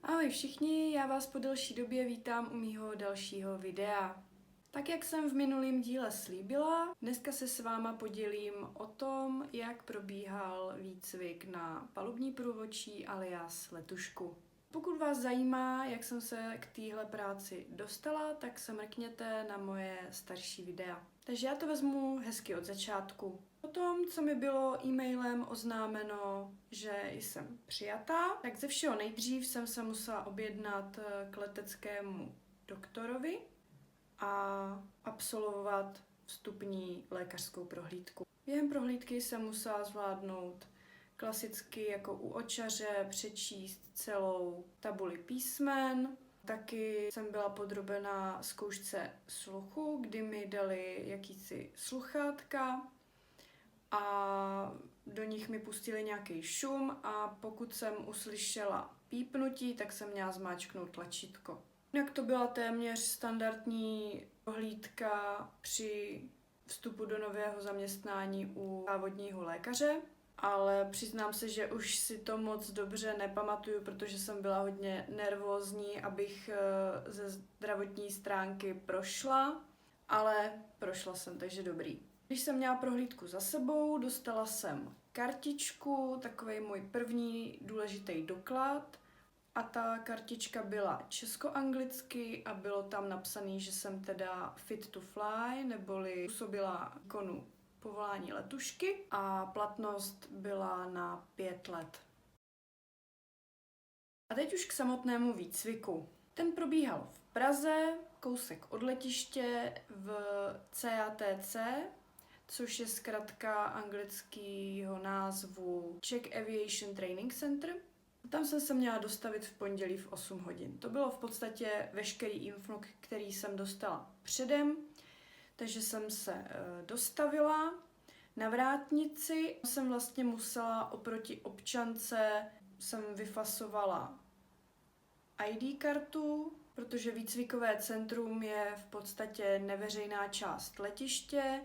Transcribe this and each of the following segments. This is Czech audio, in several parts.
Ahoj všichni, já vás po delší době vítám u mýho dalšího videa. Tak jak jsem v minulém díle slíbila, dneska se s váma podělím o tom, jak probíhal výcvik na palubní průvodčí alias letušku. Pokud vás zajímá, jak jsem se k téhle práci dostala, tak se mrkněte na moje starší videa. Takže já to vezmu hezky od začátku. Po tom, co mi bylo e-mailem oznámeno, že jsem přijatá, tak ze všeho nejdřív jsem se musela objednat k leteckému doktorovi a absolvovat vstupní lékařskou prohlídku. Během prohlídky jsem musela zvládnout klasicky jako u očaře přečíst celou tabuli písmen. Taky jsem byla podrobena zkoušce sluchu, kdy mi dali jakýsi sluchátka a do nich mi pustili nějaký šum a pokud jsem uslyšela pípnutí, tak jsem měla zmáčknout tlačítko. Jinak to byla téměř standardní prohlídka při vstupu do nového zaměstnání u závodního lékaře, ale přiznám se, že už si to moc dobře nepamatuju, protože jsem byla hodně nervózní, abych ze zdravotní stránky prošla, ale prošla jsem, takže dobrý. Když jsem měla prohlídku za sebou, dostala jsem kartičku, takový můj první důležitý doklad, a ta kartička byla česko-anglicky a bylo tam napsané, že jsem teda fit to fly, neboli způsobila výkonu povolání letušky a platnost byla na 5 let. A teď už k samotnému výcviku. Ten probíhal v Praze, kousek od letiště v CATC, což je zkratka anglického názvu Czech Aviation Training Center. Tam jsem se měla dostavit v pondělí v 8 hodin. To bylo v podstatě veškerý info, který jsem dostala předem, takže jsem se dostavila. Na vrátnici jsem vlastně musela oproti občance, jsem vyfasovala ID kartu, protože výcvikové centrum je v podstatě neveřejná část letiště.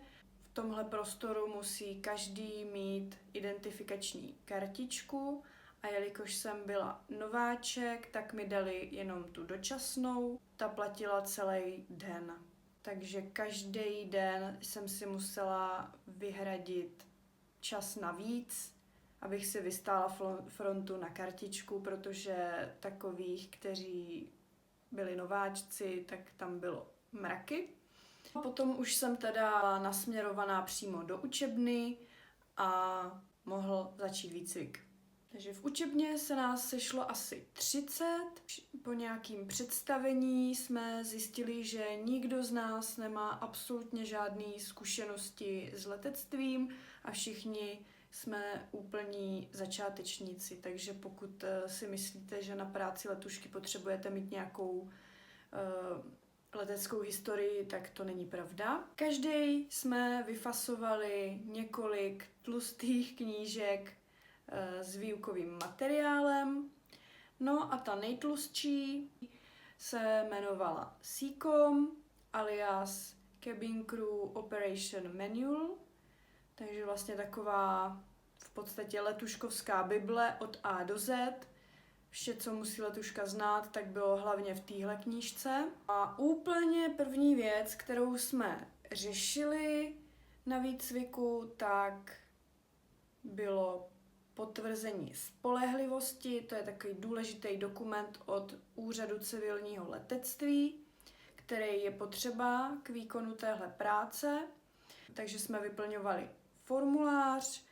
V tomhle prostoru musí každý mít identifikační kartičku a jelikož jsem byla nováček, tak mi dali jenom tu dočasnou, ta platila celý den. Takže každý den jsem si musela vyhradit čas navíc, abych si vystála frontu na kartičku, protože takových, kteří byli nováčci, tak tam bylo mraky. Potom už jsem teda nasměrovaná přímo do učebny a mohl začít výcvik. Takže v učebně se nás sešlo asi 30. Po nějakým představení jsme zjistili, že nikdo z nás nemá absolutně žádné zkušenosti s letectvím a všichni jsme úplní začátečníci. Takže pokud si myslíte, že na práci letušky potřebujete mít nějakou leteckou historii, tak to není pravda. Každý jsme vyfasovali několik tlustých knížek s výukovým materiálem. No a ta nejtlustší se jmenovala SEACOM alias Cabin Crew Operation Manual, takže vlastně taková v podstatě letuškovská bible od A do Z. Vše, co musí letuška znát, tak bylo hlavně v téhle knížce. A úplně první věc, kterou jsme řešili na výcviku, tak bylo potvrzení spolehlivosti. To je takový důležitý dokument od Úřadu civilního letectví, který je potřeba k výkonu téhle práce. Takže jsme vyplňovali formulář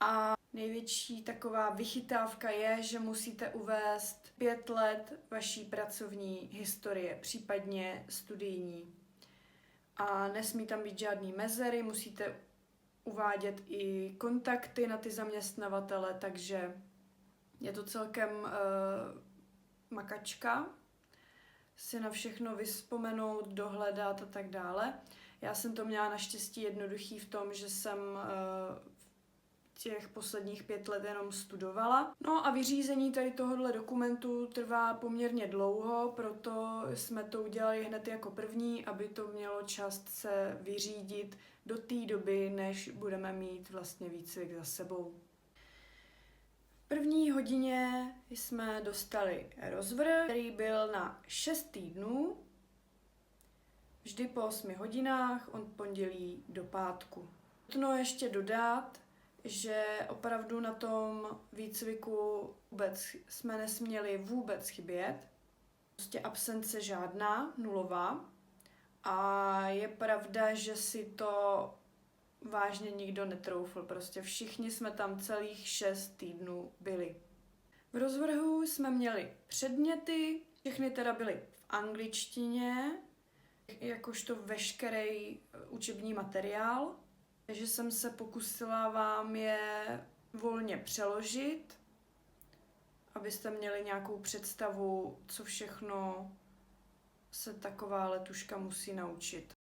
a největší taková vychytávka je, že musíte uvést 5 let vaší pracovní historie, případně studijní. A nesmí tam být žádný mezery, musíte uvádět i kontakty na ty zaměstnavatele, takže je to celkem makačka si na všechno vyzpomenout, dohledat a tak dále. Já jsem to měla naštěstí jednoduchý v tom, že jsem těch posledních 5 let jenom studovala. No a vyřízení tady tohohle dokumentu trvá poměrně dlouho, proto jsme to udělali hned jako první, aby to mělo čas se vyřídit do té doby, než budeme mít vlastně výcvik za sebou. první hodině jsme dostali rozvrh, který byl na 6 týdnů, vždy po 8 hodinách od pondělí do pátku. Nutno ještě dodat, že opravdu na tom výcviku vůbec jsme nesměli vůbec chybět. Prostě absence žádná, nulová. A je pravda, že si to vážně nikdo netroufl. Prostě všichni jsme tam celých 6 týdnů byli. V rozvrhu jsme měli předměty, všechny teda byly v angličtině, jakožto veškerý učební materiál. Takže jsem se pokusila vám je volně přeložit, abyste měli nějakou představu, co všechno se taková letuška musí naučit.